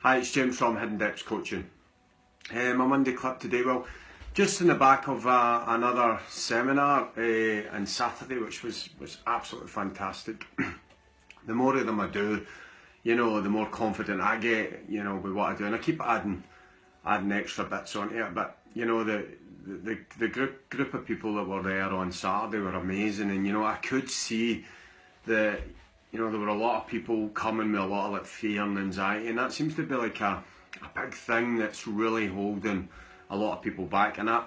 Hi, it's James from Hidden Depths Coaching. My Monday clip today, well, just in the back of another seminar on Saturday, which was absolutely fantastic. The more of them I do, the more confident I get, with what I do, and I keep adding extra bits onto it. But the group of people that were there on Saturday were amazing, and I could see there were a lot of people coming with a lot of fear and anxiety, and that seems to be a big thing that's really holding a lot of people back. And I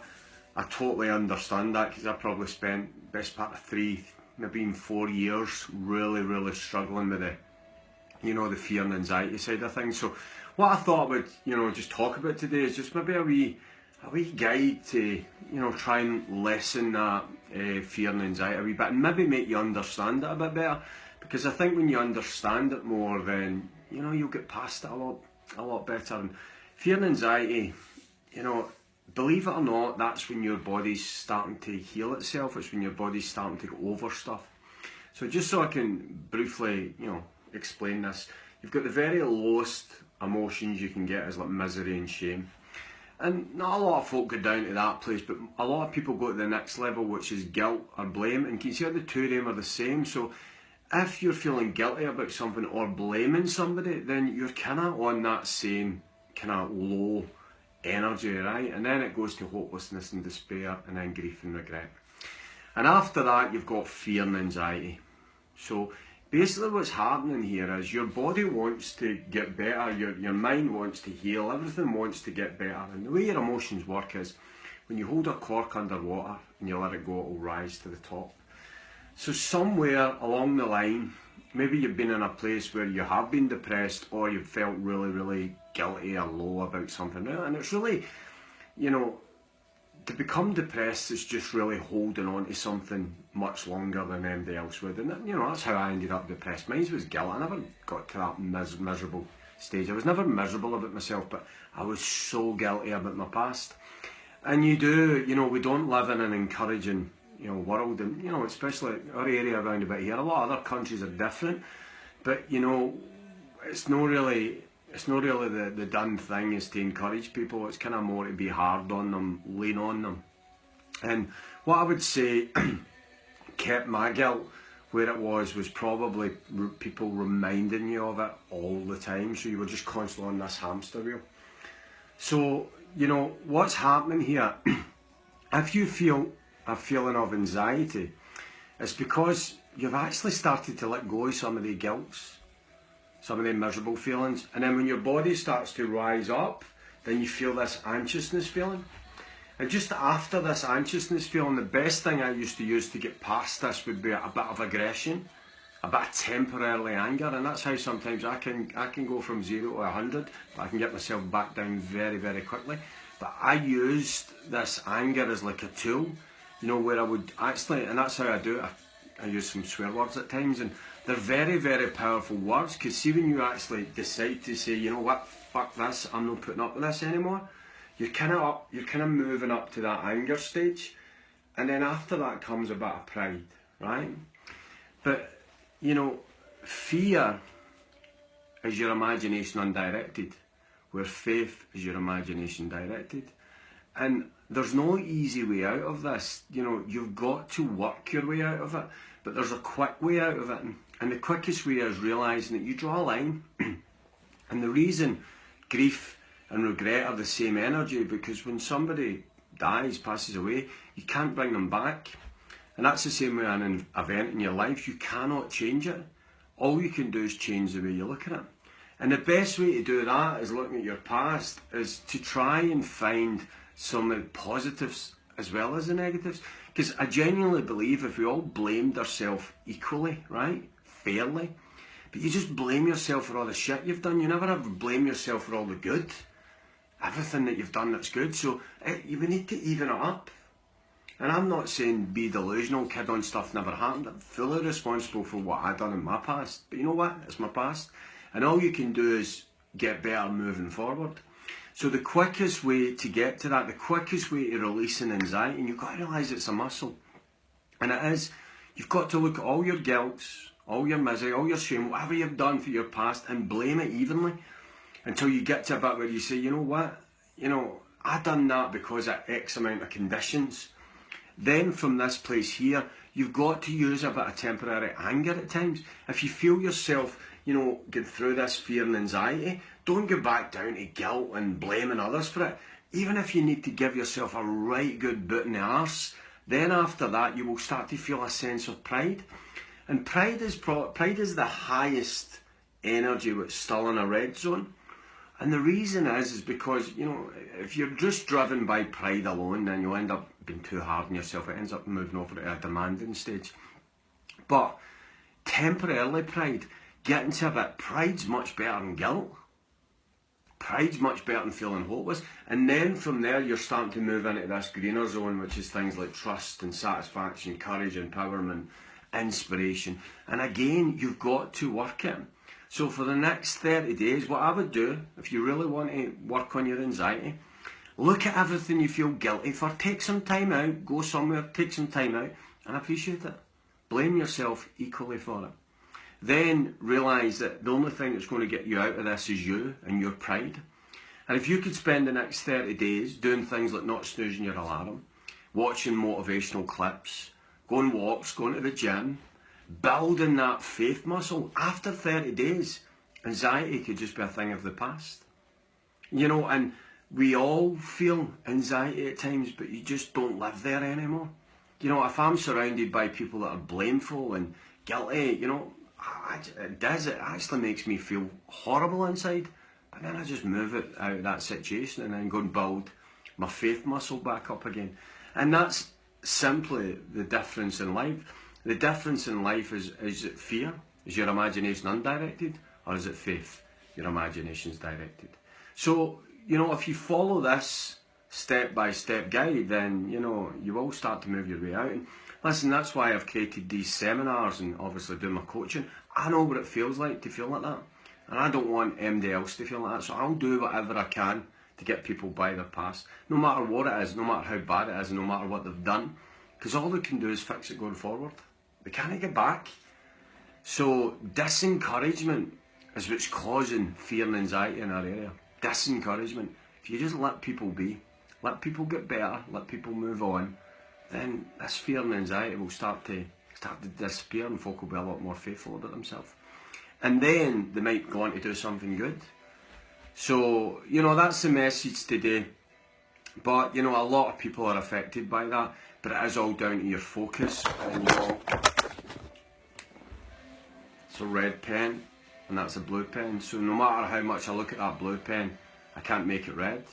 totally understand that, because I probably spent best part of 3, maybe even 4 years really struggling with the fear and anxiety side of things. So what I thought I would just talk about today is just maybe a wee guide to try and lessen that fear and anxiety a wee bit, and maybe make you understand it a bit better. Because I think when you understand it more, then you'll get past it a lot better. And fear and anxiety, believe it or not, that's when your body's starting to heal itself. It's when your body's starting to go over stuff. So just so I can briefly, explain this, you've got the very lowest emotions you can get is misery and shame. And not a lot of folk go down to that place, but a lot of people go to the next level, which is guilt or blame. And can you see how the two of them are the same? So if you're feeling guilty about something or blaming somebody, then you're kind of on that same kind of low energy, right? And then it goes to hopelessness and despair, and then grief and regret. And after that, you've got fear and anxiety. So basically what's happening here is your body wants to get better, your mind wants to heal, everything wants to get better. And the way your emotions work is, when you hold a cork underwater and you let it go, it will rise to the top. So somewhere along the line, maybe you've been in a place where you have been depressed, or you've felt really guilty or low about something. And it's really, to become depressed is just really holding on to something much longer than anybody else would. And that's how I ended up depressed. Mine was guilt. I never got to that miserable stage. I was never miserable about myself, but I was so guilty about my past. And we don't live in an encouraging world, and especially our area around about here. A lot of other countries are different, but it's not really the done thing is to encourage people. It's kind of more to be hard on them, lean on them. And what I would say kept my guilt where it was probably people reminding you of it all the time, so you were just constantly on this hamster wheel. So what's happening here, if you feel a feeling of anxiety, it's because you've actually started to let go of some of the guilts, some of the miserable feelings. And then when your body starts to rise up, then you feel this anxiousness feeling. And just after this anxiousness feeling, the best thing I used to use to get past this would be a bit of aggression, a bit of temporarily anger. And that's how sometimes I can go from 0 to 100, but I can get myself back down very quickly. But I used this anger as like a tool, where I would actually, and that's how I do it, I use some swear words at times, and they're very powerful words, because see, when you actually decide to say, what, fuck this, I'm not putting up with this anymore, you're kind of moving up to that anger stage, and then after that comes a bit of pride, right? But, fear is your imagination undirected, where faith is your imagination directed. And there's no easy way out of this. You've got to work your way out of it, but there's a quick way out of it. And the quickest way is realising that you draw a line. And the reason grief and regret are the same energy, because when somebody dies, passes away, you can't bring them back. And that's the same with an event in your life. You cannot change it. All you can do is change the way you look at it. And the best way to do that is looking at your past, is to try and find some positives as well as the negatives. Because I genuinely believe if we all blamed ourselves equally, right, fairly, but you just blame yourself for all the shit you've done, you never ever blame yourself for all the good, everything that you've done that's good. So we need to even it up. And I'm not saying be delusional, kid on stuff never happened. I'm fully responsible for what I've done in my past, but you know what, it's my past, and all you can do is get better moving forward. So the quickest way to get to that, the quickest way to releasing anxiety, and you've got to realise it's a muscle, and it is, you've got to look at all your guilts, all your misery, all your shame, whatever you've done for your past, and blame it evenly. until you get to a bit where you say, you know what, I done that because of X amount of conditions. Then from this place here, you've got to use a bit of temporary anger at times. If you feel yourself, get through this fear and anxiety, don't go back down to guilt and blaming others for it. Even if you need to give yourself a right good boot in the arse, then after that you will start to feel a sense of pride. And pride is the highest energy that's still in a red zone. And the reason is because, if you're just driven by pride alone, then you'll end up being too hard on yourself. It ends up moving over to a demanding stage. But temporarily getting to a bit, pride's much better than guilt. Pride's much better than feeling hopeless. And then from there, you're starting to move into this greener zone, which is things like trust and satisfaction, courage, empowerment, inspiration. And again, you've got to work it. So for the next 30 days, what I would do, if you really want to work on your anxiety, look at everything you feel guilty for. Take some time out, go somewhere, take some time out, and appreciate it. Blame yourself equally for it. Then realise that the only thing that's going to get you out of this is you and your pride. And if you could spend the next 30 days doing things like not snoozing your alarm, watching motivational clips, going walks, going to the gym, building that faith muscle, after 30 days, anxiety could just be a thing of the past. And we all feel anxiety at times, but you just don't live there anymore. If I'm surrounded by people that are blameful and guilty, it actually makes me feel horrible inside. But then I just move it out of that situation and then go and build my faith muscle back up again. And that's simply the difference in life. The difference in life is it fear? Is your imagination undirected? Or is it faith? Your imagination's directed. So, if you follow this step-by-step guide, then, you will start to move your way out. And listen, that's why I've created these seminars and obviously doing my coaching. I know what it feels like to feel like that. And I don't want anybody else to feel like that. So I'll do whatever I can to get people by their past. No matter what it is, no matter how bad it is, and no matter what they've done. Because all they can do is fix it going forward. They can't get back. So disencouragement is what's causing fear and anxiety in our area. Disencouragement. If you just let people be, let people get better, let people move on, then this fear and anxiety will start to disappear, and folk will be a lot more faithful about themselves. And then they might go on to do something good. So, that's the message today. But, a lot of people are affected by that, but it is all down to your focus. And, it's a red pen, and that's a blue pen. So no matter how much I look at that blue pen, I can't make it red.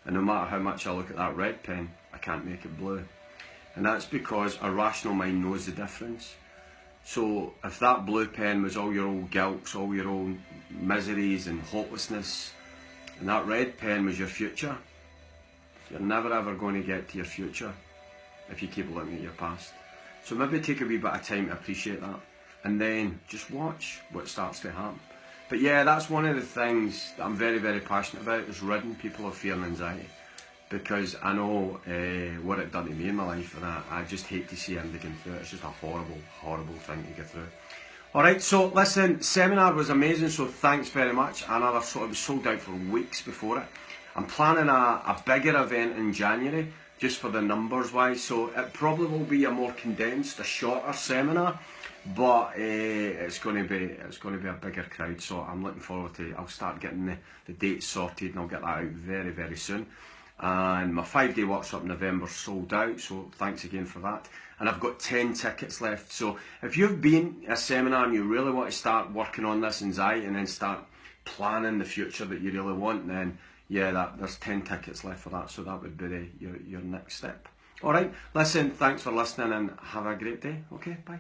And no matter how much I look at that red pen, I can't make it blue. And that's because a rational mind knows the difference. So if that blue pen was all your old guilt, all your old miseries and hopelessness, and that red pen was your future, you're never ever going to get to your future if you keep looking at your past. So maybe take a wee bit of time to appreciate that, and then just watch what starts to happen. But yeah, that's one of the things that I'm very, very passionate about, is ridding people of fear and anxiety. Because I know what it done to me in my life, and I just hate to see anybody going through it. It's just a horrible, horrible thing to get through. Alright, so listen, seminar was amazing, so thanks very much. It was sold out for weeks before it. I'm planning a bigger event in January, just for the numbers wise, so it probably will be a more condensed, a shorter seminar, but it's going to be a bigger crowd, so I'm looking forward to it. I'll start getting the dates sorted, and I'll get that out very, very soon. And my 5-day workshop in November sold out, so thanks again for that. And I've got 10 tickets left. So if you've been at a seminar and you really want to start working on this anxiety and then start planning the future that you really want, then yeah, there's 10 tickets left for that. So that would be your next step. All right, listen, thanks for listening and have a great day. Okay, bye.